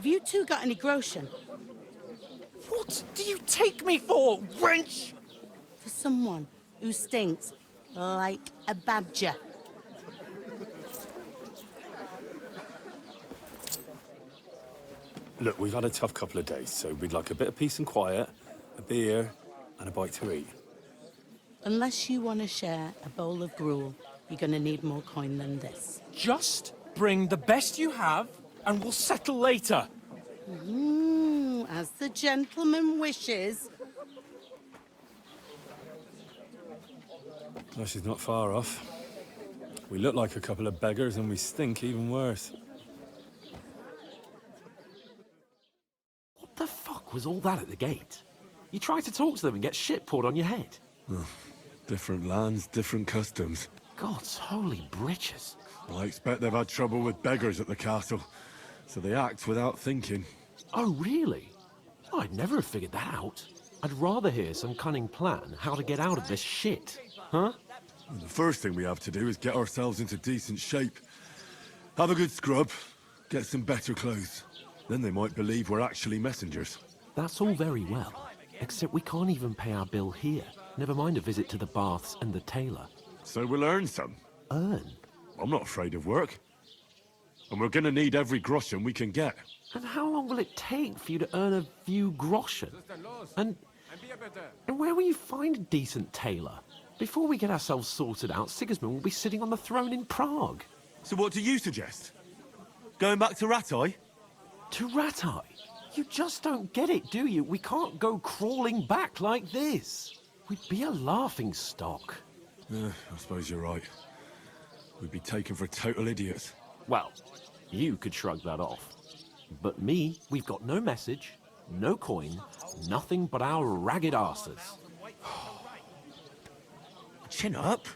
Have you two got any groschen? What do you take me for, wench? For someone who stinks like a badger. Look, we've had a tough couple of days, so we'd like a bit of peace and quiet, a beer, and a bite to eat. Unless you want to share a bowl of gruel, you're going to need more coin than this. Just bring the best you have, and we'll settle later. As the gentleman wishes. Well, she's not far off. We look like a couple of beggars, and we stink even worse. What the fuck was all that at the gate? You try to talk to them and get shit poured on your head. Different lands, different customs. God's holy britches. I expect they've had trouble with beggars at the castle, so they act without thinking. Oh, really? I'd never have figured that out. I'd rather hear some cunning plan how to get out of this shit. Huh? And the first thing we have to do is get ourselves into decent shape. Have a good scrub, get some better clothes. Then they might believe we're actually messengers. That's all very well, except we can't even pay our bill here. Never mind a visit to the baths and the tailor. So we'll earn some. Earn? I'm not afraid of work. And we're gonna need every groschen we can get. And how long will it take for you to earn a few groschen? And where will you find a decent tailor? Before we get ourselves sorted out, Sigismund will be sitting on the throne in Prague. So what do you suggest? Going back to Rattay? To Rattay? You just don't get it, do you? We can't go crawling back like this. We'd be a laughing stock. I suppose you're right. We'd be taken for total idiots. Well, you could shrug that off. But me, we've got no message, no coin, nothing but our ragged arses. Chin up.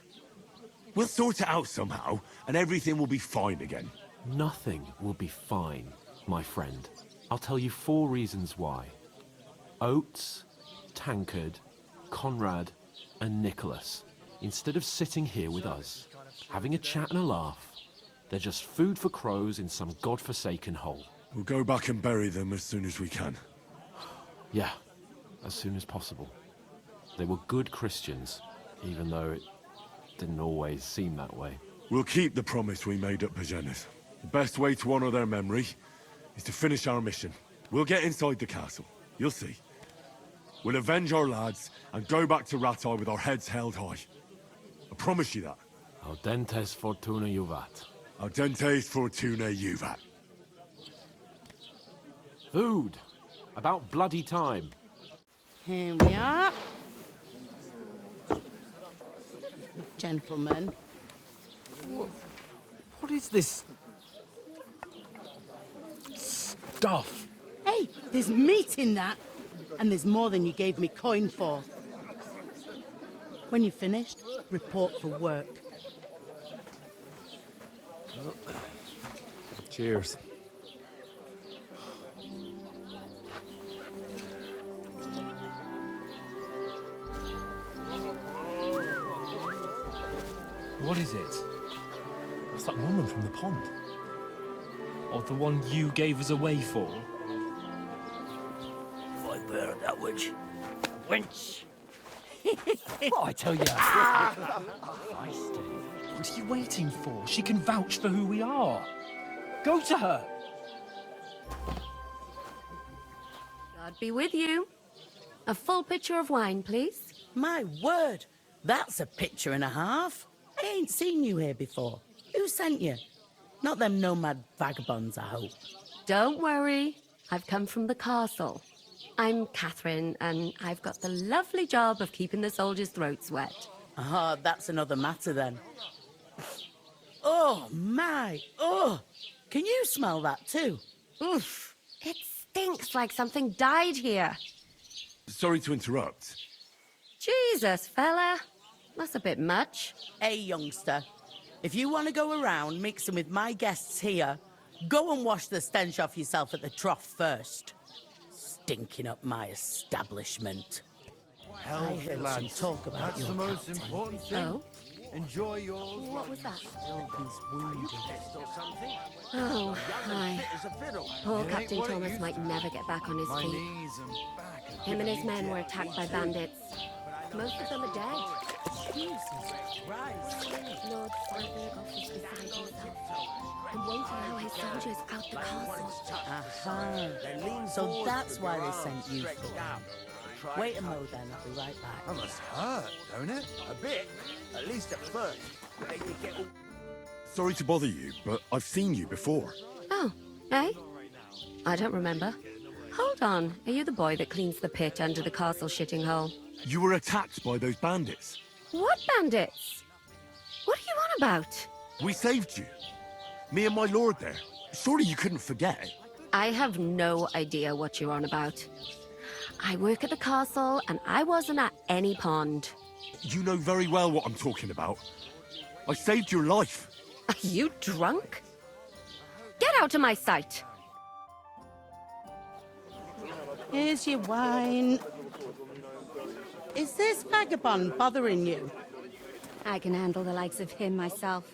We'll sort it out somehow, and everything will be fine again. Nothing will be fine, my friend. I'll tell you 4 reasons why. Oates, Tankard, Conrad, and Nicholas, instead of sitting here with us, having a chat and a laugh, they're just food for crows in some godforsaken hole. We'll go back and bury them as soon as we can. Yeah, as soon as possible. They were good Christians, even though it didn't always seem that way. We'll keep the promise we made at Pagenas. The best way to honor their memory is to finish our mission. We'll get inside the castle. You'll see. We'll avenge our lads and go back to Rattay with our heads held high. I promise you that. Audentes fortuna juvat. Audentes fortuna juvat. Food. About bloody time. Here we are. Gentlemen. What is this stuff? Hey, there's meat in that. And there's more than you gave me coin for. When you're finished, report for work. Cheers. What is it? It's that woman from the pond. Or the one you gave us away for. I bear that witch. Wench! What I tell you? What are you waiting for? She can vouch for who we are. Go to her. God be with you. A full pitcher of wine, please. My word, that's a picture and a half. I ain't seen you here before. Who sent you? Not them nomad vagabonds, I hope. Don't worry. I've come from the castle. I'm Catherine, and I've got the lovely job of keeping the soldiers' throats wet. Ah, that's another matter then. Oh, my. Oh, can you smell that too? Oof. It stinks like something died here. Sorry to interrupt. Jesus, fella. That's a bit much. Hey, youngster. If you want to go around mixing with my guests here, go and wash the stench off yourself at the trough first. Stinking up my establishment. I heard some talk about That's your the most captain. important thing. Oh? Enjoy yours. What was that? He's wounded. Or something. Oh, hi. Fit as a fiddle. Poor It ain't Captain what it Thomas used might to never get back on his My feet. knees and back. are Him and giving his me men were jet. attacked by bandits. Most of them are dead. Jesus Christ. Lord Cybergoff is beside himself and won't allow his soldiers out the castle. Aha. So that's why they sent you for them. Wait a mo then, I'll be right back. That must hurt, don't it? A bit. At least at first. Then you get all... Sorry to bother you, but I've seen you before. Oh, eh? I don't remember. Hold on, are you the boy that cleans the pit under the castle shitting hole? You were attacked by those bandits. What bandits? What are you on about? We saved you. Me and my lord there. Surely you couldn't forget. I have no idea what you're on about. I work at the castle, and I wasn't at any pond. You know very well what I'm talking about. I saved your life. Are you drunk? Get out of my sight! Here's your wine. Is this vagabond bothering you? I can handle the likes of him myself.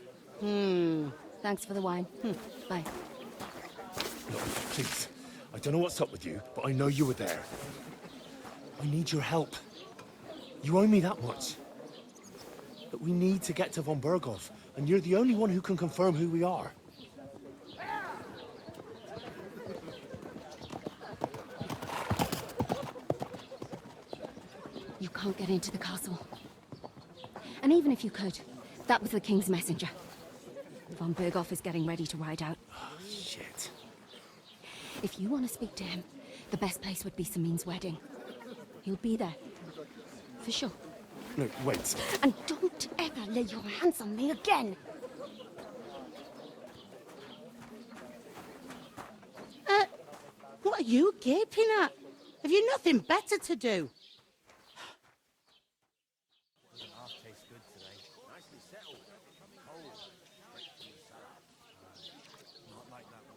Thanks for the wine. Bye. Look, please. I don't know what's up with you, but I know you were there. I need your help. You owe me that much. But we need to get to von Berghoff, and you're the only one who can confirm who we are. You can't get into the castle. And even if you could, that was the King's messenger. Von Berghoff is getting ready to ride out. Shit. If you want to speak to him, the best place would be Samin's wedding. He'll be there. For sure. No, wait. And don't ever lay your hands on me again! What are you gaping at? Have you nothing better to do?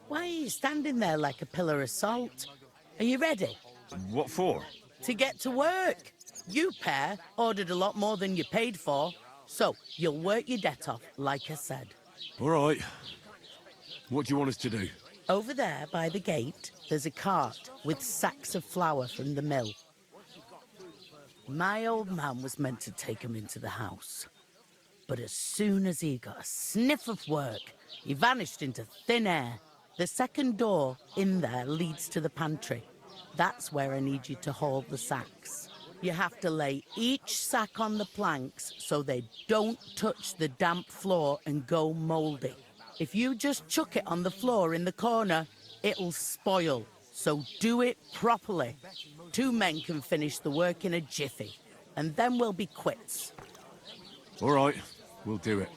Why are you standing there like a pillar of salt? Are you ready? What for? To get to work. You pair ordered a lot more than you paid for, so you'll work your debt off, like I said. All right. What do you want us to do? Over there by the gate, there's a cart with sacks of flour from the mill. My old man was meant to take 'em into the house. But as soon as he got a sniff of work, he vanished into thin air. The second door in there leads to the pantry. That's where I need you to haul the sacks. You have to lay each sack on the planks so they don't touch the damp floor and go mouldy. If you just chuck it on the floor in the corner, it'll spoil. So do it properly. 2 men can finish the work in a jiffy, and then we'll be quits. All right, we'll do it.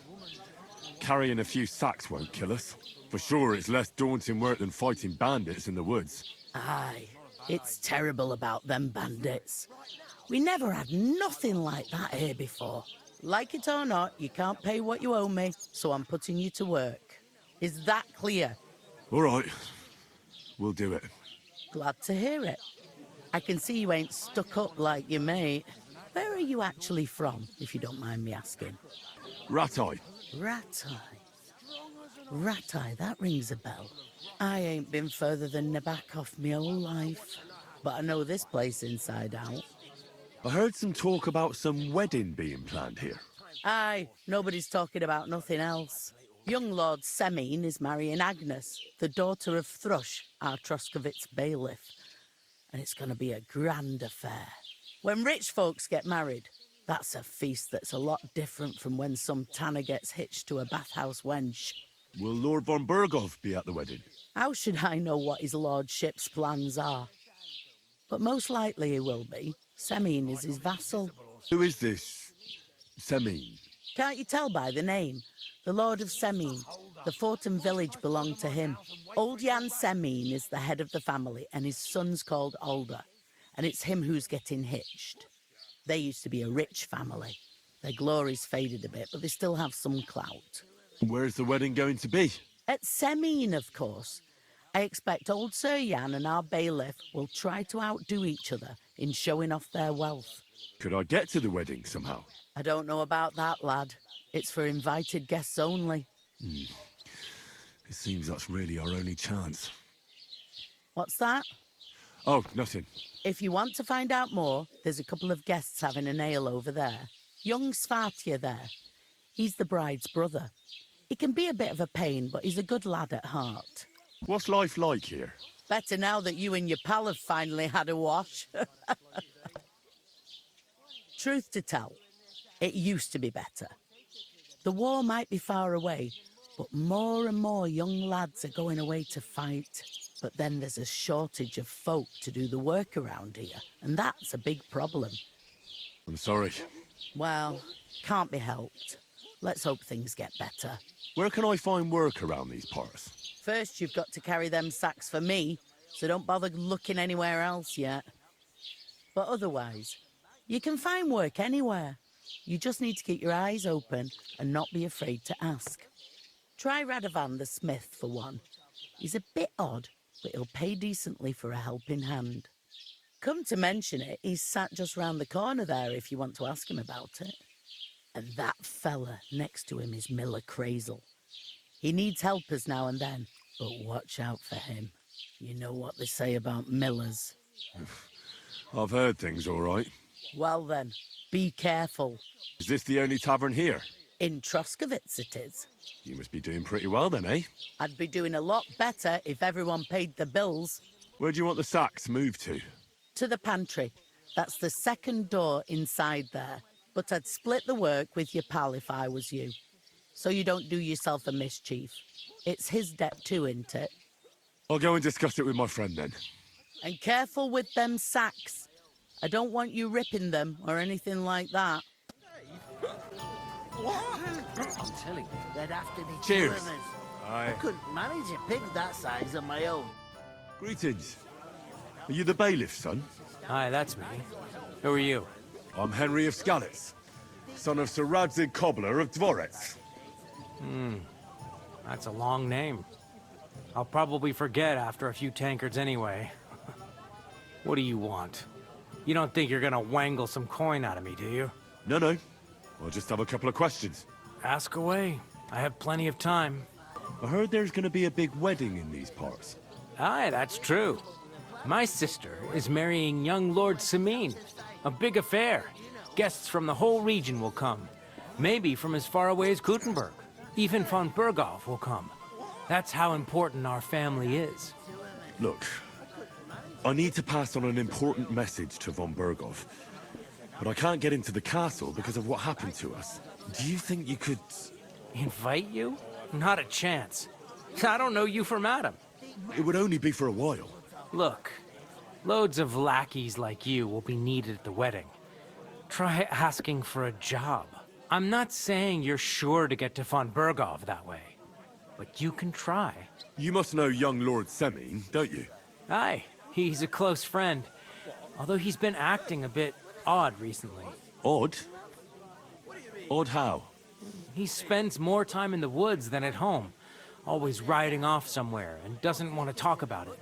Carrying a few sacks won't kill us. For sure, it's less daunting work than fighting bandits in the woods. Aye, it's terrible about them bandits. We never had nothing like that here before. Like it or not, you can't pay what you owe me, so I'm putting you to work. Is that clear? All right, we'll do it. Glad to hear it. I can see you ain't stuck up like your mate. Where are you actually from, if you don't mind me asking? Rattay. Rattay. Rattay, that rings a bell. I ain't been further than Nabakov my whole life, but I know this place inside out. I heard some talk about some wedding being planned here. Aye, nobody's talking about nothing else. Young Lord Semin is marrying Agnes, the daughter of Thrush, our Troskovitz bailiff. And it's going to be a grand affair. When rich folks get married, that's a feast that's a lot different from when some tanner gets hitched to a bathhouse wench. Will Lord von Berghoff be at the wedding? How should I know what his lordship's plans are? But most likely he will be. Semin is his vassal. Who is this Semin? Can't you tell by the name? The Lord of Semin. The fort and village belong to him. Old Jan Semin is the head of the family, and his son's called Alder. And it's him who's getting hitched. They used to be a rich family. Their glory's faded a bit, but they still have some clout. Where's the wedding going to be? At Semin, of course. I expect old Sir Jan and our bailiff will try to outdo each other in showing off their wealth. Could I get to the wedding somehow? I don't know about that, lad. It's for invited guests only. It seems that's really our only chance. What's that? Oh, nothing. If you want to find out more, there's a couple of guests having an ale over there. Young Svartje there. He's the bride's brother. He can be a bit of a pain, but he's a good lad at heart. What's life like here? Better now that you and your pal have finally had a wash. Truth to tell, it used to be better. The war might be far away, but more and more young lads are going away to fight. But then there's a shortage of folk to do the work around here, and that's a big problem. I'm sorry. Well, can't be helped. Let's hope things get better. Where can I find work around these parts? First, you've got to carry them sacks for me, so don't bother looking anywhere else yet. But otherwise, you can find work anywhere. You just need to keep your eyes open and not be afraid to ask. Try Radovan the smith for one. He's a bit odd, but he'll pay decently for a helping hand. Come to mention it, he's sat just round the corner there if you want to ask him about it. And that fella next to him is Miller Crazel. He needs helpers now and then, but watch out for him. You know what they say about Millers. I've heard things all right. Well then, be careful. Is this the only tavern here? In Troskovitz it is. You must be doing pretty well then, eh? I'd be doing a lot better if everyone paid the bills. Where do you want the sacks moved to? To the pantry. That's the second door inside there. But I'd split the work with your pal if I was you. So you don't do yourself a mischief. It's his debt too, isn't it? I'll go and discuss it with my friend then. And careful with them sacks. I don't want you ripping them or anything like that. I'm telling you, there'd have to be Cheers. two of us. Aye. I couldn't manage a pig that size on my own. Greetings. Are you the bailiff, son? Hi, that's me. Who are you? I'm Henry of Skalitz, son of Sir Radzig Cobbler of Dvorets. That's a long name. I'll probably forget after a few tankards anyway. What do you want? You don't think you're gonna wangle some coin out of me, do you? No. I'll just have a couple of questions. Ask away. I have plenty of time. I heard there's going to be a big wedding in these parts. Aye, that's true. My sister is marrying young Lord Samine. A big affair. Guests from the whole region will come. Maybe from as far away as Gutenberg. Even von Berghoff will come. That's how important our family is. Look, I need to pass on an important message to von Berghoff, but I can't get into the castle because of what happened to us. Do you think you could... Invite you? Not a chance. I don't know you from Adam. It would only be for a while. Look, loads of lackeys like you will be needed at the wedding. Try asking for a job. I'm not saying you're sure to get to von Berghoff that way, but you can try. You must know young Lord Semine, don't you? Aye, he's a close friend, although he's been acting a bit odd recently. Odd? Odd how? He spends more time in the woods than at home, always riding off somewhere and doesn't want to talk about it.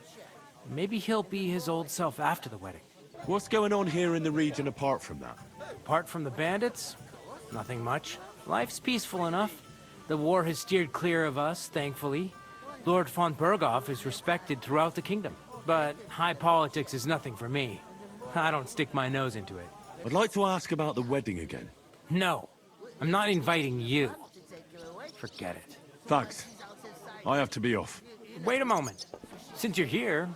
Maybe he'll be his old self after the wedding. What's going on here in the region apart from that? Apart from the bandits, nothing much. Life's peaceful enough. The war has steered clear of us, thankfully. Lord von Berghoff is respected throughout the kingdom. But high politics is nothing for me. I don't stick my nose into it. I'd like to ask about the wedding again. No, I'm not inviting you. Forget it. Thanks. I have to be off. Wait a moment. Since you're here,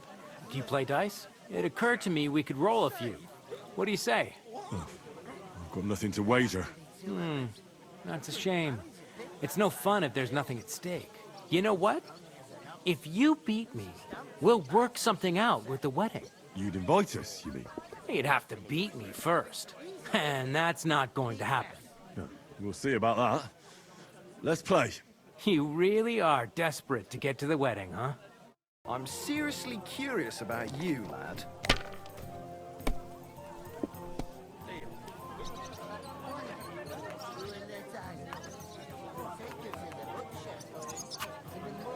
do you play dice? It occurred to me we could roll a few. What do you say? I've got nothing to wager. That's a shame. It's no fun if there's nothing at stake. You know what? If you beat me, we'll work something out with the wedding. You'd invite us, you mean? You'd have to beat me first. And that's not going to happen. No, we'll see about that. Let's play. You really are desperate to get to the wedding, huh? I'm seriously curious about you, lad.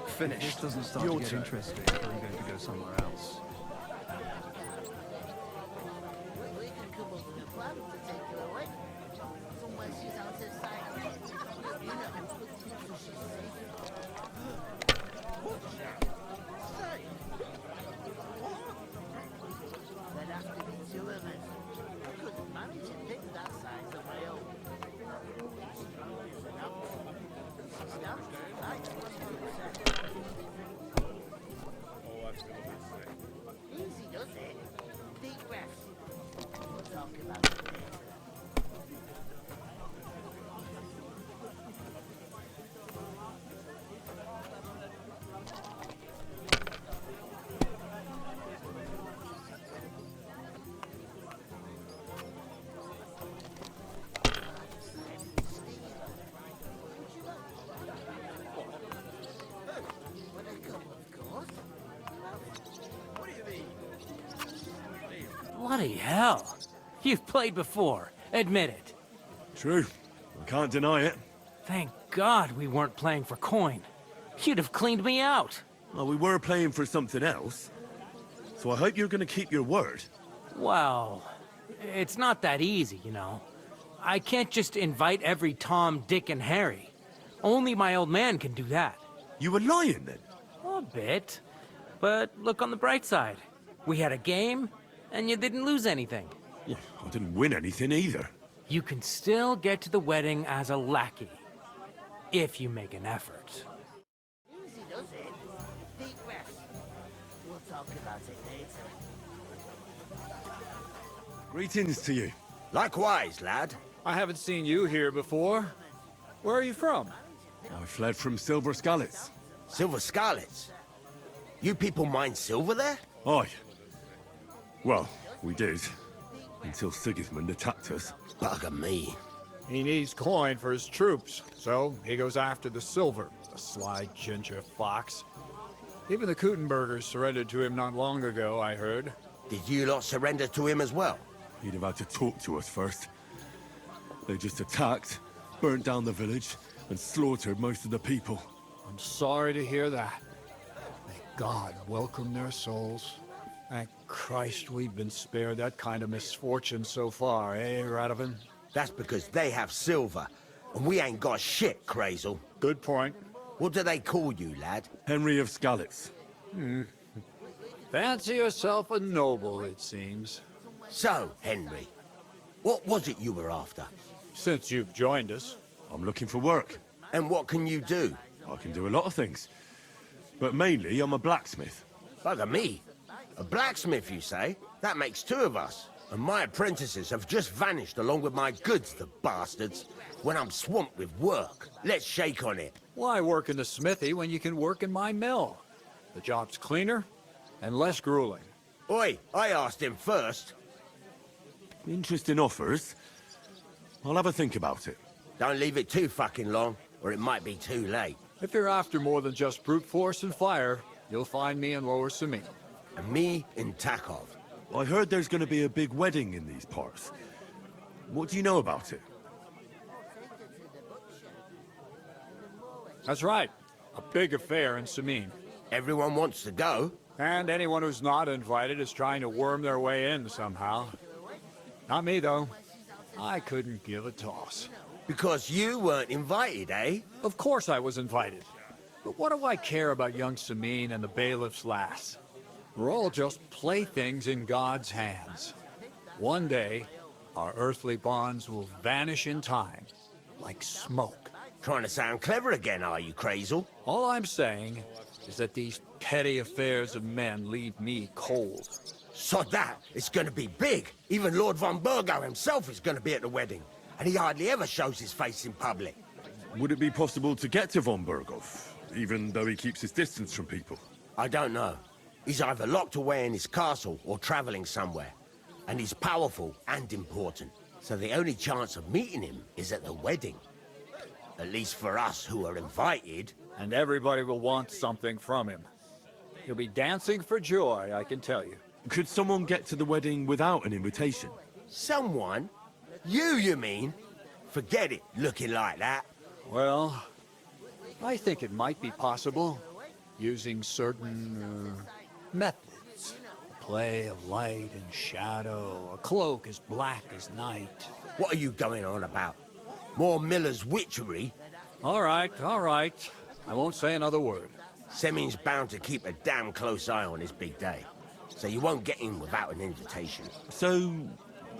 Finished. This doesn't start to get interesting. I'm going to go somewhere else. Bloody hell. You've played before. Admit it. True. I can't deny it. Thank God we weren't playing for coin. You'd have cleaned me out. Well, we were playing for something else. So I hope you're gonna keep your word. Well, it's not that easy, you know. I can't just invite every Tom, Dick, and Harry. Only my old man can do that. You were lying then? A bit. But look on the bright side. We had a game, and you didn't lose anything. Yeah, I didn't win anything either. You can still get to the wedding as a lackey. If you make an effort. Usually does it. Deep breath. We'll talk about it later. Greetings to you. Likewise, lad. I haven't seen you here before. Where are you from? I fled from Silver Scalets. Silver Scarlets. You people mine silver there? Aye. Well, we did. Until Sigismund attacked us. Bugger me. He needs coin for his troops, so he goes after the silver. The sly ginger fox. Even the Kuttenbergers surrendered to him not long ago, I heard. Did you lot surrender to him as well? He'd have had to talk to us first. They just attacked, burnt down the village, and slaughtered most of the people. I'm sorry to hear that. May God welcome their souls. Thank Christ we've been spared that kind of misfortune so far, eh, Radovan? That's because they have silver, and we ain't got shit, Crazel. Good point. What do they call you, lad? Henry of Scalets. Fancy yourself a noble, it seems. So, Henry, what was it you were after? Since you've joined us. I'm looking for work. And what can you do? I can do a lot of things. But mainly, I'm a blacksmith. Bugger me. A blacksmith, you say? That makes two of us. And my apprentices have just vanished along with my goods, the bastards. When I'm swamped with work. Let's shake on it. Why work in the smithy when you can work in my mill? The job's cleaner and less grueling. Oi, I asked him first. Interesting offers. I'll have a think about it. Don't leave it too fucking long, or it might be too late. If you're after more than just brute force and fire, you'll find me in Lower Samin. And me in Takov. I heard there's going to be a big wedding in these parts. What do you know about it? That's right. A big affair in Samin. Everyone wants to go. And anyone who's not invited is trying to worm their way in somehow. Not me, though. I couldn't give a toss. Because you weren't invited, eh? Of course I was invited. But what do I care about young Samin and the bailiff's lass? We're all just playthings in God's hands. One day, our earthly bonds will vanish in time, like smoke. Trying to sound clever again, are you, Crazel? All I'm saying is that these petty affairs of men leave me cold. Sod that, it's gonna be big. Even Lord von Burgo himself is gonna be at the wedding. And he hardly ever shows his face in public. Would it be possible to get to von Burgov, even though he keeps his distance from people? I don't know. He's either locked away in his castle or traveling somewhere. And he's powerful and important. So the only chance of meeting him is at the wedding. At least for us who are invited. And everybody will want something from him. He'll be dancing for joy, I can tell you. Could someone get to the wedding without an invitation? Someone? You mean? Forget it, looking like that. Well, I think it might be possible, using certain methods. Play of light and shadow, a cloak as black as night. What are you going on about? More Miller's witchery? All right. I won't say another word. Semin's bound to keep a damn close eye on his big day. So you won't get in without an invitation. So,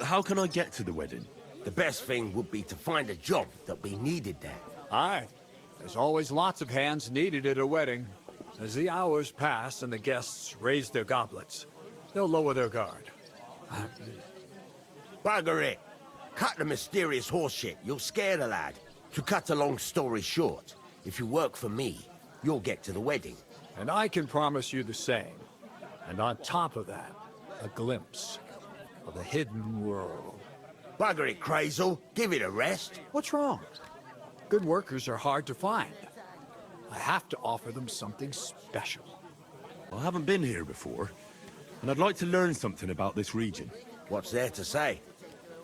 how can I get to the wedding? The best thing would be to find a job that we needed there. Aye. There's always lots of hands needed at a wedding. As the hours pass and the guests raise their goblets, they'll lower their guard. Bugger it. Cut the mysterious horseshit. You'll scare the lad. To cut a long story short, if you work for me, you'll get to the wedding. And I can promise you the same. And on top of that, a glimpse of the hidden world. Bugger it, Crazel. Give it a rest. What's wrong? Good workers are hard to find. I have to offer them something special. I haven't been here before, and I'd like to learn something about this region. What's there to say?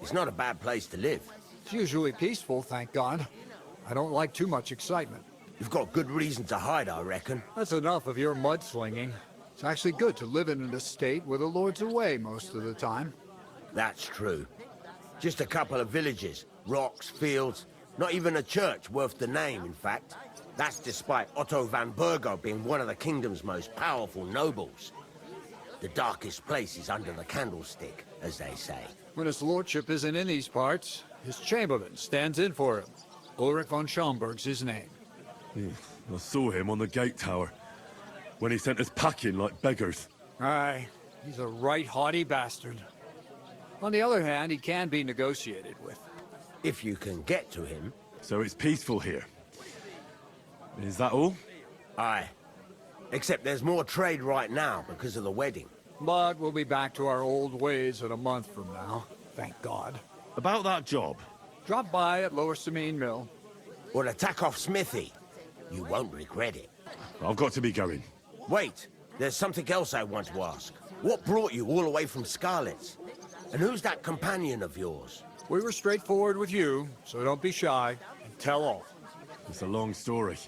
It's not a bad place to live. It's usually peaceful, thank God. I don't like too much excitement. You've got good reason to hide, I reckon. That's enough of your mudslinging. It's actually good to live in an estate where the Lord's away most of the time. That's true. Just a couple of villages, rocks, fields, not even a church worth the name, in fact. That's despite Otto van Burgo being one of the kingdom's most powerful nobles. The darkest place is under the candlestick, as they say. When his lordship isn't in these parts, his chamberlain stands in for him. Ulrich von Schaumburg's his name. I saw him on the gate tower when he sent us packing like beggars. Aye, he's a right haughty bastard. On the other hand, he can be negotiated with. If you can get to him. So it's peaceful here. Is that all? Aye. Except there's more trade right now because of the wedding. But we'll be back to our old ways in a month from now. Thank God. About that job. Drop by at Lower Samine Mill. Or attack off Smithy. You won't regret it. I've got to be going. Wait, there's something else I want to ask. What brought you all the way from Scarlet's? And who's that companion of yours? We were straightforward with you, so don't be shy and tell all. It's a long story.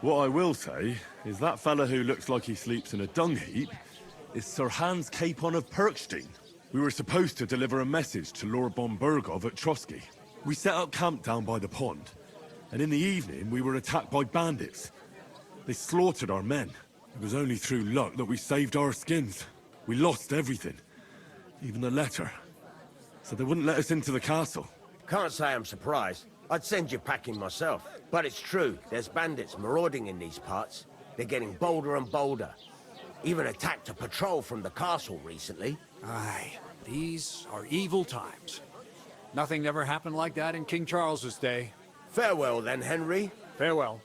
What I will say is that fella who looks like he sleeps in a dung heap is Sir Hans Capon of Perkstein. We were supposed to deliver a message to Lord von Burgov at Trotsky. We set up camp down by the pond, and in the evening we were attacked by bandits. They slaughtered our men. It was only through luck that we saved our skins. We lost everything, even the letter. So they wouldn't let us into the castle. Can't say I'm surprised. I'd send you packing myself. But it's true, there's bandits marauding in these parts. They're getting bolder and bolder. Even attacked a patrol from the castle recently. Aye, these are evil times. Nothing ever happened like that in King Charles's day. Farewell then, Henry. Farewell.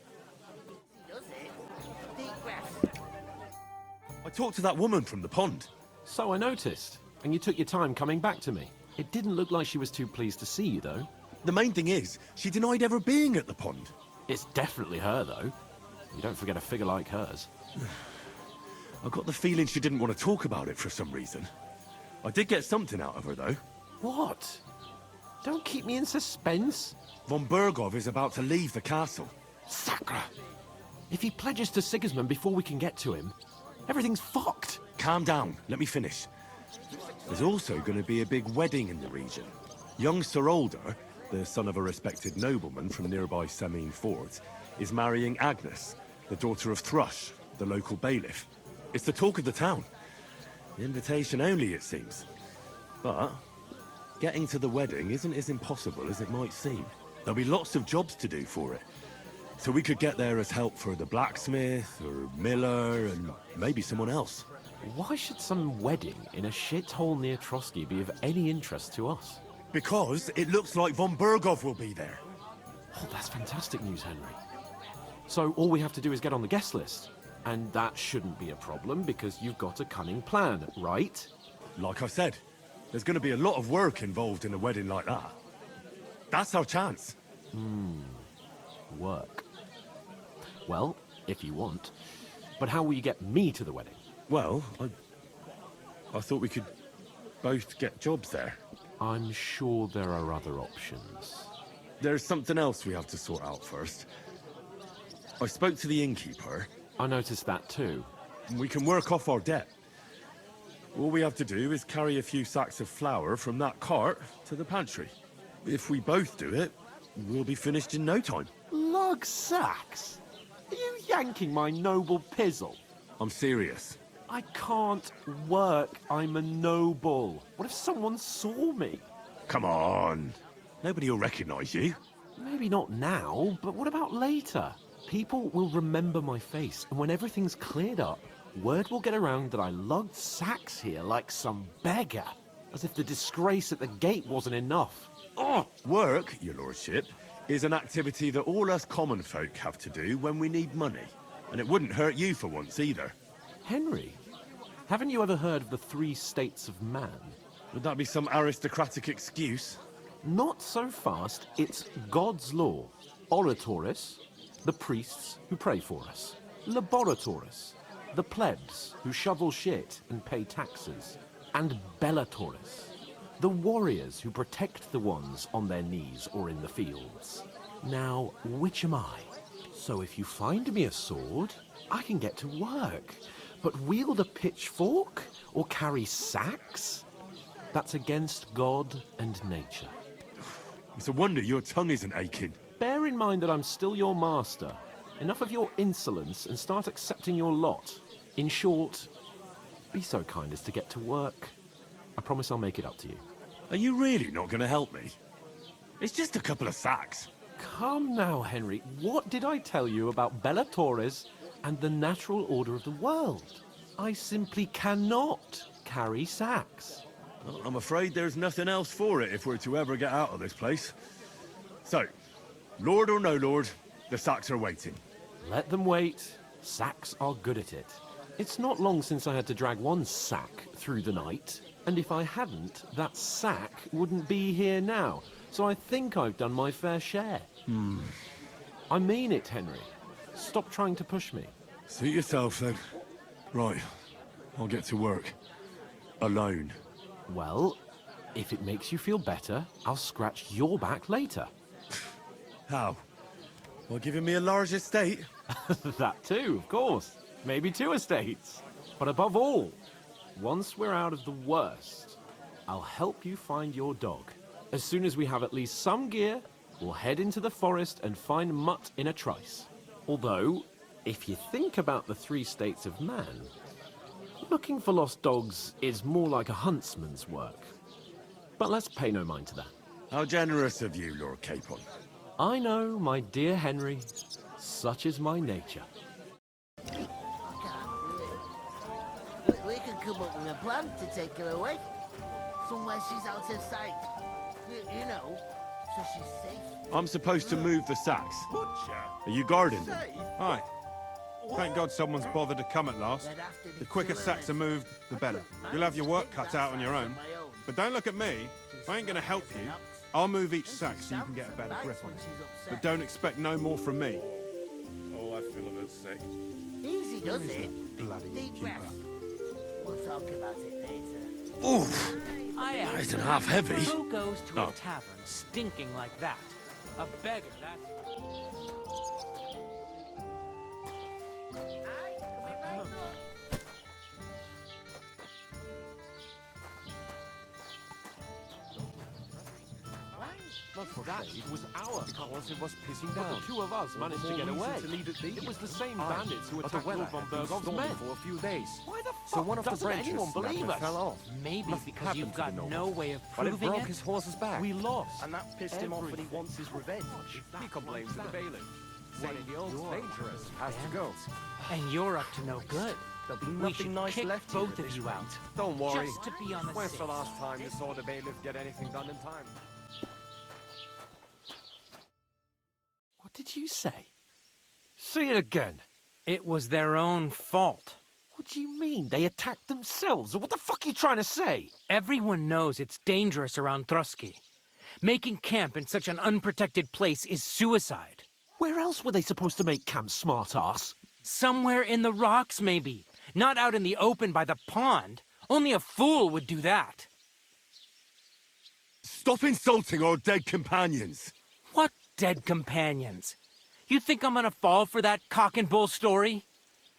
I talked to that woman from the pond. So I noticed. And you took your time coming back to me. It didn't look like she was too pleased to see you, though. The main thing is, she denied ever being at the pond. It's definitely her, though. You don't forget a figure like hers. I got the feeling she didn't want to talk about it for some reason. I did get something out of her, though. What? Don't keep me in suspense. Von Burgov is about to leave the castle. Sacre! If he pledges to Sigismund before we can get to him, everything's fucked. Calm down, let me finish. There's also going to be a big wedding in the region. Young Sir Older, the son of a respected nobleman from nearby Samine Fort, is marrying Agnes, the daughter of Thrush, the local bailiff. It's the talk of the town. Invitation only, it seems. But getting to the wedding isn't as impossible as it might seem. There'll be lots of jobs to do for it. So we could get there as help for the blacksmith, or miller, and maybe someone else. Why should some wedding in a shithole near Trotsky be of any interest to us? Because it looks like von Burgov will be there. Oh, that's fantastic news, Henry. So all we have to do is get on the guest list. And that shouldn't be a problem because you've got a cunning plan, right? Like I said, there's going to be a lot of work involved in a wedding like that. That's our chance. Work. Well, if you want. But how will you get me to the wedding? Well, I thought we could both get jobs there. I'm sure there are other options. There's something else we have to sort out first. I spoke to the innkeeper. I noticed that too. We can work off our debt. All we have to do is carry a few sacks of flour from that cart to the pantry. If we both do it, we'll be finished in no time. Lug sacks? Are you yanking my noble pizzle? I'm serious. I can't work. I'm a noble. What if someone saw me? Come on. Nobody will recognize you. Maybe not now, but what about later? People will remember my face, and when everything's cleared up, word will get around that I lugged sacks here like some beggar. As if the disgrace at the gate wasn't enough. Oh! Work, your lordship, is an activity that all us common folk have to do when we need money. And it wouldn't hurt you for once either. Henry, haven't you ever heard of the 3 states of man? Would that be some aristocratic excuse? Not so fast. It's God's law. Oratoris, the priests who pray for us. Laboratoris, the plebs who shovel shit and pay taxes. and Bellatores, the warriors who protect the ones on their knees or in the fields. Now, which am I? So if you find me a sword, I can get to work. But wield a pitchfork or carry sacks? That's against God and nature. It's a wonder your tongue isn't aching. Bear in mind that I'm still your master. Enough of your insolence and start accepting your lot. In short, be so kind as to get to work. I promise I'll make it up to you. Are you really not going to help me? It's just a couple of sacks. Come now, Henry. What did I tell you about Bellatores and the natural order of the world? I simply cannot carry sacks. Well, I'm afraid there's nothing else for it if we're to ever get out of this place. So, Lord or no Lord, the sacks are waiting. Let them wait. Sacks are good at it. It's not long since I had to drag one sack through the night, and if I hadn't, that sack wouldn't be here now. So I think I've done my fair share. I mean it, Henry. Stop trying to push me. Suit yourself, then. Right, I'll get to work. Alone. Well, if it makes you feel better, I'll scratch your back later. How? Well, giving me a large estate? That too, of course. Maybe 2 estates. But above all, once we're out of the worst, I'll help you find your dog. As soon as we have at least some gear, we'll head into the forest and find Mutt in a trice. Although, if you think about the 3 states of man, looking for lost dogs is more like a huntsman's work. But let's pay no mind to that. How generous of you, Lord Capon. I know, my dear Henry. Such is my nature. We can come up with a plan to take her away. Somewhere she's out of sight. You know, so she's safe. I'm supposed to move the sacks. Are you guarding them? Aye. Thank God someone's bothered to come at last. The quicker sacks are moved, the better. You'll have your work cut out on your own. But don't look at me. I ain't gonna help you. I'll move each sack so you can get a better grip on it. But don't expect no more from me. Oh, I feel a bit sick. Easy does it. Bloody Deep breath. We'll talk about it later. Oof! I ask, Isn't half heavy. who goes to Oh. a tavern stinking like that? A beggar, that's... That was our because it was pissing down. But the 2 of us managed to get away. It was the same bandits who attacked Lord von Bergov's men for a few days. Why the fuck one of the doesn't branches anyone believe us? fell off. Maybe Nothing because you've got happened to the no way of But it proving broke it. his horse's back. We lost. And that pissed him off and he wants his revenge. He complains to the bailiff, saying the old's dangerous, has to go. And you're up to no good. There'll be We nothing should nice kick left both here of this you week. out. Don't worry. Just to be on the When's safe the last time you saw the bailiff get anything done in time? What did you say? Say it again. It was their own fault. What do you mean? They attacked themselves? What the fuck are you trying to say? Everyone knows it's dangerous around Trotsky. Making camp in such an unprotected place is suicide. Where else were they supposed to make camp, smart-ass? Somewhere in the rocks, maybe. Not out in the open by the pond. Only a fool would do that. Stop insulting our dead companions. What dead companions? You think I'm gonna fall for that cock and bull story?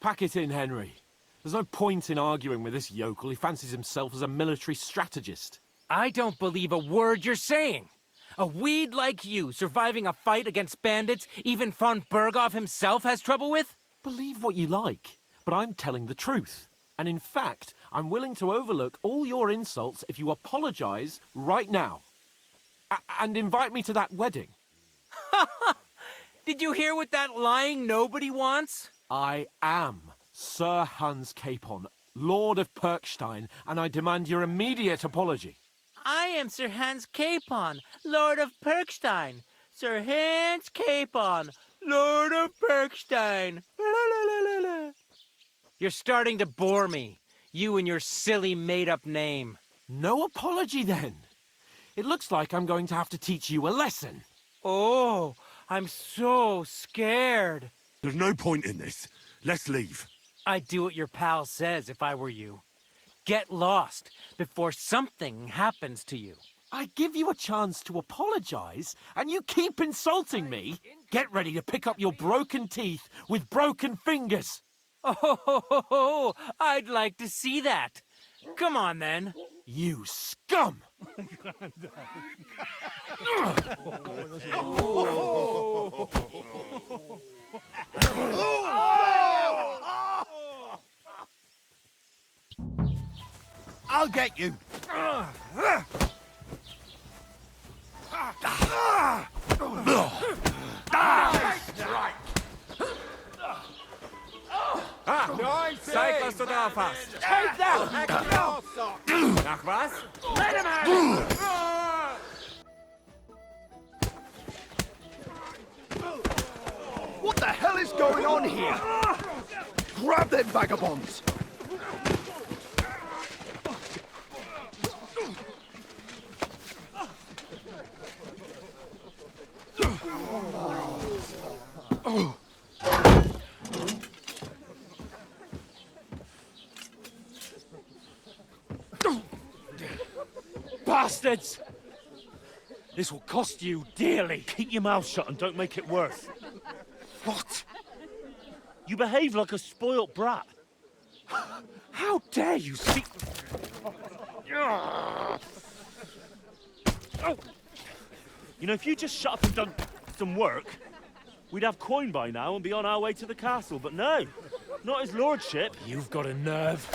Pack it in, Henry. There's no point in arguing with this yokel. He fancies himself as a military strategist. I don't believe a word you're saying. A weed like you surviving a fight against bandits even von Berghoff himself has trouble with? Believe what you like, but I'm telling the truth. And in fact, I'm willing to overlook all your insults if you apologize right now. And invite me to that wedding. Did you hear what that lying nobody wants? I am Sir Hans Capon, Lord of Perkstein, and I demand your immediate apology. I am Sir Hans Capon, Lord of Perkstein. Sir Hans Capon, Lord of Perkstein. You're starting to bore me. You and your silly made-up name. No apology, then. It looks like I'm going to have to teach you a lesson. Oh, I'm so scared. There's no point in this. Let's leave. I'd do what your pal says if I were you. get lost before something happens to you. I give you a chance to apologize, and you keep insulting me. Get ready to pick up your broken teeth with broken fingers. Oh, I'd like to see that. Come on, then. You scum! I'll get you. Zeig, was du drauf hast. Take that! Nach was? Let him have it! What the hell is going on here? Grab them vagabonds! Bastards! This will cost you dearly. Keep your mouth shut and don't make it worse. What? You behave like a spoilt brat. How dare you see... You know, if you just shut up and done some work, we'd have coin by now and be on our way to the castle, but no. Not his lordship. You've got a nerve.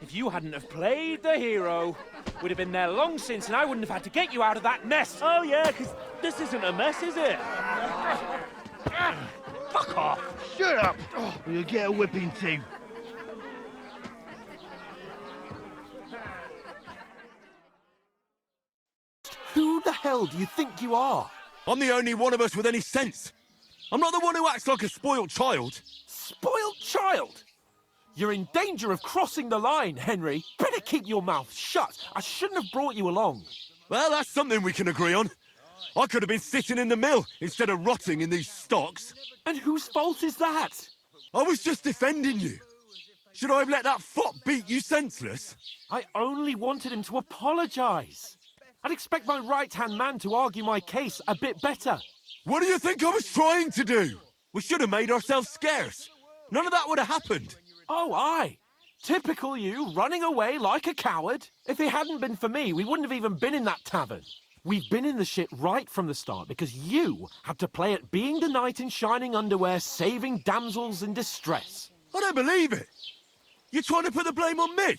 If you hadn't have played the hero, we'd have been there long since and I wouldn't have had to get you out of that nest. Oh yeah, because this isn't a mess, is it? Fuck off. Shut up! Or you'll get a whipping too. Who the hell do you think you are? I'm the only one of us with any sense. I'm not the one who acts like a spoiled child. Spoiled child? You're in danger of crossing the line, Henry. Better keep your mouth shut. I shouldn't have brought you along. Well, that's something we can agree on. I could have been sitting in the mill instead of rotting in these stocks. And whose fault is that? I was just defending you. Should I have let that fop beat you senseless? I only wanted him to apologise. I'd expect my right-hand man to argue my case a bit better. What do you think I was trying to do? We should have made ourselves scarce. None of that would have happened. Oh, aye. Typical you, running away like a coward. If it hadn't been for me, we wouldn't have even been in that tavern. We've been in the shit right from the start because you had to play at being the knight in shining underwear, saving damsels in distress. I don't believe it. You're trying to put the blame on me?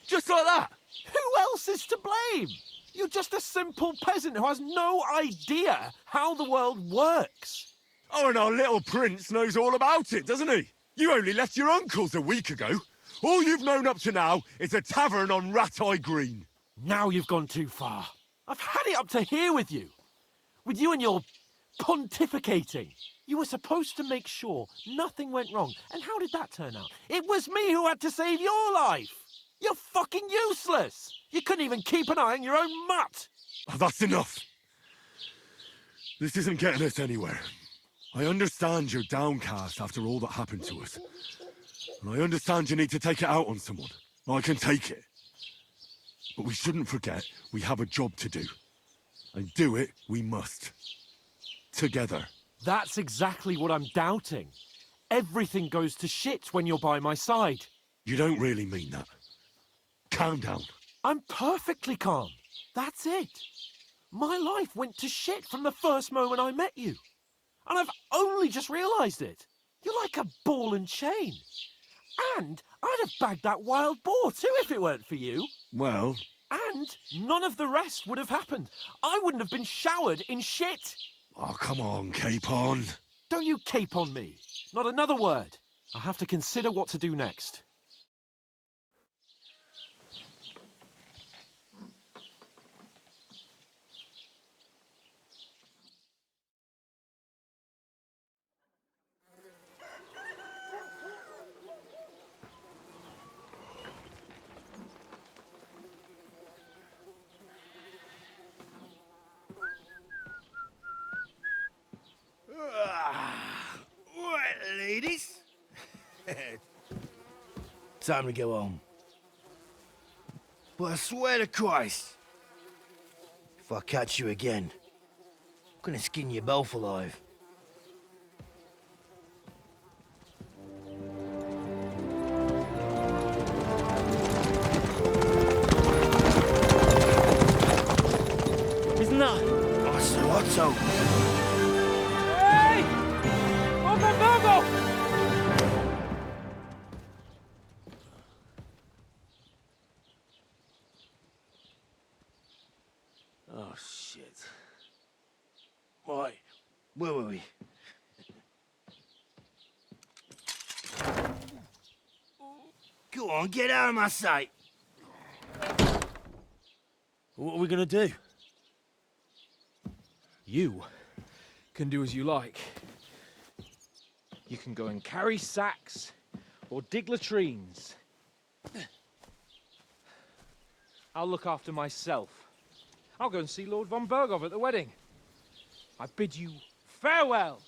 Just like that? Who else is to blame? You're just a simple peasant who has no idea how the world works. Oh, and our little prince knows all about it, doesn't he? You only left your uncle's a week ago. All you've known up to now is a tavern on Rattay Green. Now you've gone too far. I've had it up to here with you. With you and your pontificating. You were supposed to make sure nothing went wrong. And how did that turn out? It was me who had to save your life. You're fucking useless. You couldn't even keep an eye on your own mutt. Oh, that's enough. This isn't getting us anywhere. I understand you're downcast after all that happened to us. And I understand you need to take it out on someone. I can take it. But we shouldn't forget we have a job to do. And do it we must. Together. That's exactly what I'm doubting. Everything goes to shit when you're by my side. You don't really mean that. Calm down. I'm perfectly calm. That's it. My life went to shit from the first moment I met you. And I've only just realised it. You're like a ball and chain. And I'd have bagged that wild boar too if it weren't for you. Well... And none of the rest would have happened. I wouldn't have been showered in shit. Oh, come on, Capon. Don't you cape on me. Not another word. I have to consider what to do next. Right, ladies. Time to go home. But I swear to Christ, if I catch you again, I'm gonna skin you both alive. Isn't that? Otto! Hey! Open Virgo! Oh, shit. Why? Where were we? Go on, get out of my sight! What are we gonna do? You can do as you like. You can go and carry sacks or dig latrines. I'll look after myself. I'll go and see Lord von Bergov at the wedding. I bid you farewell.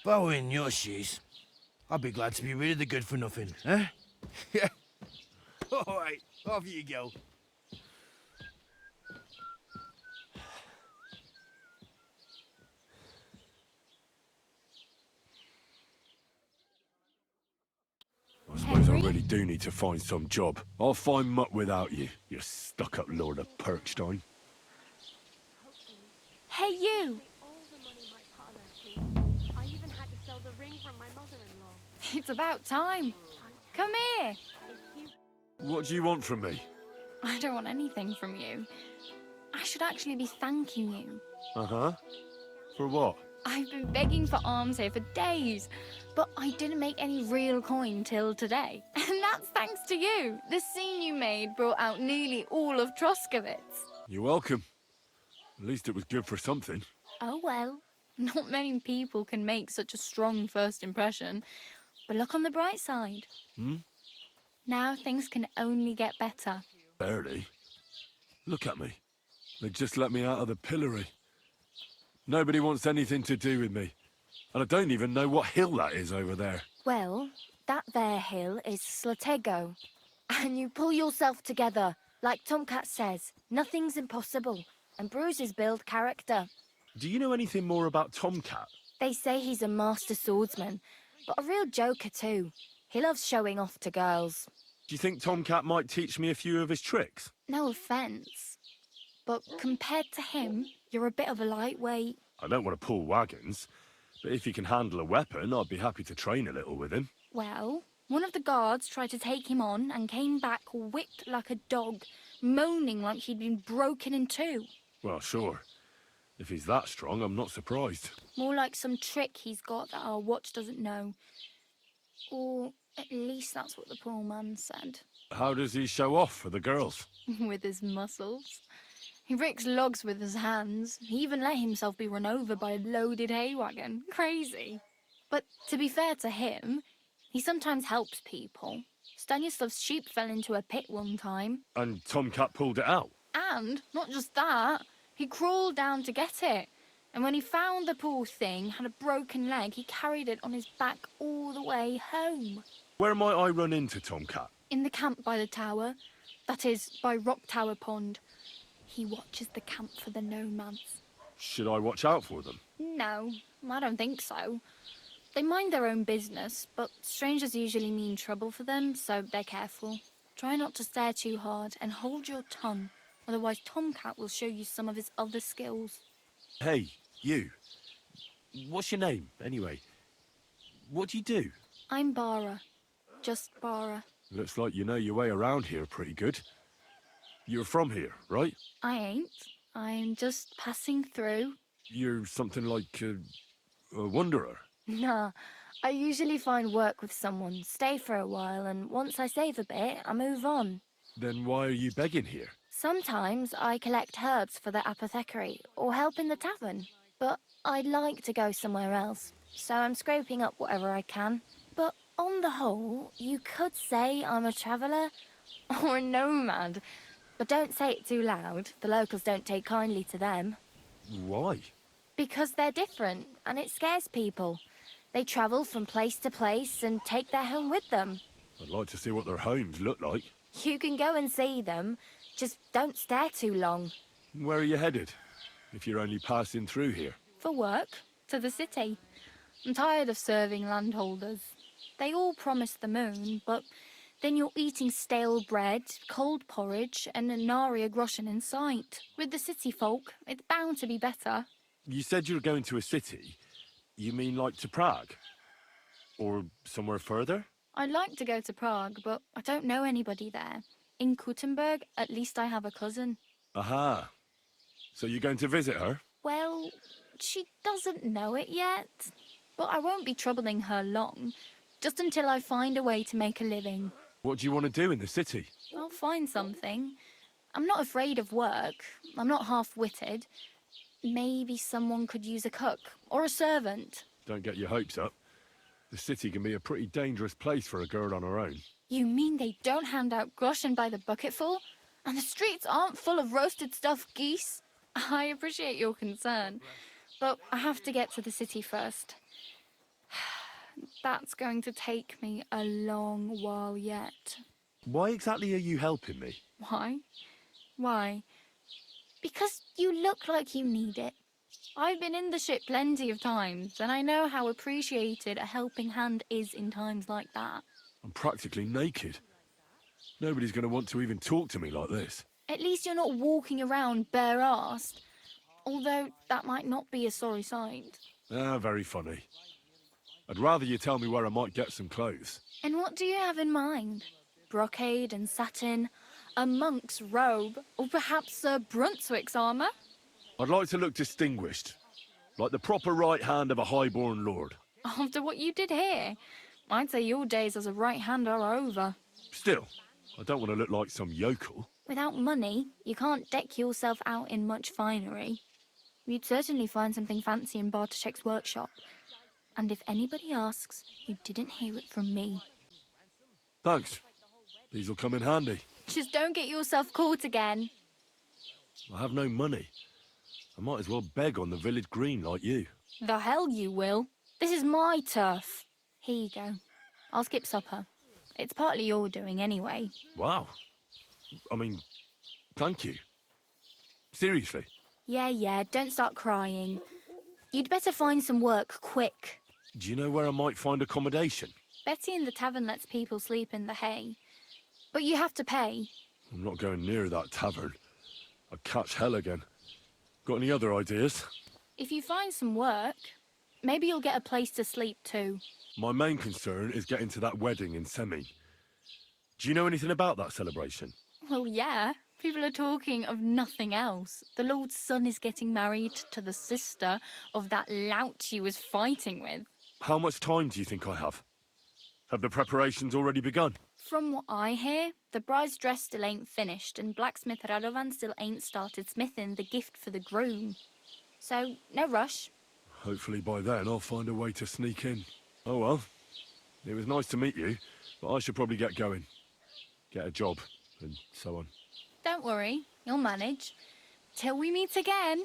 If I were in your shoes, I'd be glad to be rid of the good for nothing, eh? Yeah. All right, off you go. I suppose I really do need to find some job. I'll find mutt without you, you stuck-up Lord of Perkstein. Hey, you! I even had to sell the ring from my mother-in-law. It's about time. Come here. What do you want from me? I don't want anything from you. I should actually be thanking you. Uh-huh. For what? I've been begging for alms here for days, but I didn't make any real coin till today. And that's thanks to you. The scene you made brought out nearly all of Troskowitz. You're welcome. At least it was good for something. Oh well, not many people can make such a strong first impression. But look on the bright side. Now things can only get better. Barely. Look at me. They just let me out of the pillory. Nobody wants anything to do with me. And I don't even know what hill that is over there. Well, that there hill is Slatego. And you pull yourself together. Like Tomcat says, nothing's impossible. And bruises build character. Do you know anything more about Tomcat? They say he's a master swordsman, but a real joker too. He loves showing off to girls. Do you think Tomcat might teach me a few of his tricks? No offence, but compared to him, you're a bit of a lightweight. I don't want to pull wagons, but if he can handle a weapon, I'd be happy to train a little with him. Well, one of the guards tried to take him on and came back whipped like a dog, moaning like he'd been broken in two. Well, sure. If he's that strong, I'm not surprised. More like some trick he's got that our watch doesn't know. Or at least that's what the poor man said. How does he show off for the girls? With his muscles. He ricks logs with his hands. He even let himself be run over by a loaded hay wagon. Crazy. But to be fair to him, he sometimes helps people. Stanislav's sheep fell into a pit one time. And Tomcat pulled it out? And, not just that, he crawled down to get it. And when he found the poor thing had a broken leg, he carried it on his back all the way home. Where might I run into Tomcat? In the camp by the tower. That is, by Rock Tower Pond. He watches the camp for the nomads. Should I watch out for them? No, I don't think so. They mind their own business, but strangers usually mean trouble for them, so they're careful. Try not to stare too hard and hold your tongue, otherwise Tomcat will show you some of his other skills. Hey, you. What's your name, anyway? What do you do? I'm Bara. Just Bara. Looks like you know your way around here pretty good. You're from here, right? I ain't. I'm just passing through. You're something like a wanderer. Nah, I usually find work with someone, stay for a while, and once I save a bit, I move on. Then why are you begging here? Sometimes I collect herbs for the apothecary, or help in the tavern. But I'd like to go somewhere else, so I'm scraping up whatever I can. But on the whole, you could say I'm a traveller, or a nomad. But don't say it too loud. The locals don't take kindly to them. Why? Because they're different, and it scares people. They travel from place to place and take their home with them. I'd like to see what their homes look like. You can go and see them, just don't stare too long. Where are you headed, if you're only passing through here? For work, to the city. I'm tired of serving landholders. They all promise the moon, but then you're eating stale bread, cold porridge, and a nary a groschen in sight. With the city folk, it's bound to be better. You said you were going to a city. You mean like to Prague? Or somewhere further? I'd like to go to Prague, but I don't know anybody there. In Kuttenberg, at least I have a cousin. Aha. So you're going to visit her? Well, she doesn't know it yet. But I won't be troubling her long, just until I find a way to make a living. What do you want to do in the city? I'll find something. I'm not afraid of work. I'm not half-witted. Maybe someone could use a cook or a servant. Don't get your hopes up. The city can be a pretty dangerous place for a girl on her own. You mean they don't hand out groschen by the bucketful? And the streets aren't full of roasted stuffed geese? I appreciate your concern, but I have to get to the city first. That's going to take me a long while yet. Why exactly are you helping me? Why? Why? Because you look like you need it. I've been in the ship plenty of times, and I know how appreciated a helping hand is in times like that. I'm practically naked. Nobody's going to want to even talk to me like this. At least you're not walking around bare-arsed. Although that might not be a sorry sight. Ah, very funny. I'd rather you tell me where I might get some clothes. And what do you have in mind? Brocade and satin, a monk's robe, or perhaps Sir Brunswick's armour? I'd like to look distinguished, like the proper right hand of a highborn lord. After what you did here, I'd say your days as a right hand are over. Still, I don't want to look like some yokel. Without money, you can't deck yourself out in much finery. You'd certainly find something fancy in Bartoszek's workshop. And if anybody asks, you didn't hear it from me. Thanks. These will come in handy. Just don't get yourself caught again. I have no money. I might as well beg on the village green like you. The hell you will. This is my turf. Here you go. I'll skip supper. It's partly your doing anyway. Wow. I mean, thank you. Seriously. Yeah, don't start crying. You'd better find some work quick. Do you know where I might find accommodation? Betty in the tavern lets people sleep in the hay. But you have to pay. I'm not going near that tavern. I'd catch hell again. Got any other ideas? If you find some work, maybe you'll get a place to sleep too. My main concern is getting to that wedding in Semi. Do you know anything about that celebration? Well, yeah. People are talking of nothing else. The Lord's son is getting married to the sister of that lout he was fighting with. How much time do you think I have? Have the preparations already begun? From what I hear, the bride's dress still ain't finished, and blacksmith Radovan still ain't started smithing the gift for the groom. So, no rush. Hopefully by then I'll find a way to sneak in. Oh well. It was nice to meet you, but I should probably get going. Get a job, and so on. Don't worry, you'll manage. Till we meet again.